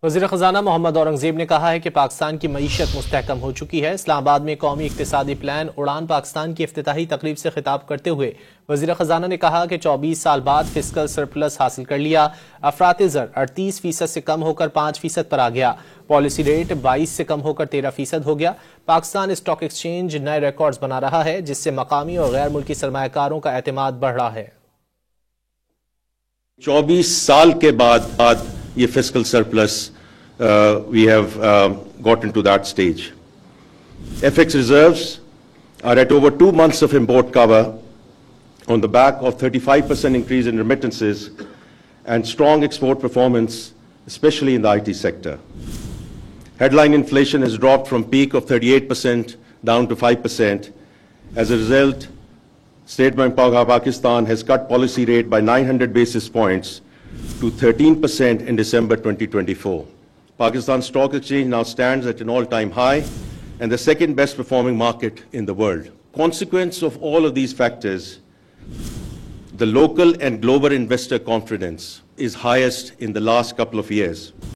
वजीर खजाना मोहम्मद औरंगजेब ने कहा है कि पाकिस्तान की मईशत मुस्तहकम हो चुकी है। इस्लामाबाद में कौमी इक्तिसादी प्लान उड़ान पाकिस्तान की इफ्तिताही तकरीब से खिताब करते हुए वजीर खजाना ने कहा कि 24 साल बाद फिस्कल सरप्लस हासिल कर लिया। अफरात ज़र 38% से कम होकर 5% पर आ गया। पॉलिसी रेट 22 से कम होकर 13% हो गया। पाकिस्तान स्टॉक एक्सचेंज नए रिकॉर्ड्स बना रहा है, जिससे मकामी और गैर मुल्की सरमायाकारों का एतमाद बढ़ रहा है। 24 साल के बाद ये fiscal surplus we have gotten to that stage. FX reserves are at over 2 months of import cover on the back of 35% increase in remittances and strong export performance, especially in the IT sector. Headline inflation has dropped from peak of 38% down to 5%. As a result, State Bank of Pakistan has cut policy rate by 900 basis points to 13% in December 2024. Pakistan Stock Exchange now stands at an all-time high and the second best performing market in the world. Consequence of all of these factors, the local and global investor confidence is highest in the last couple of years.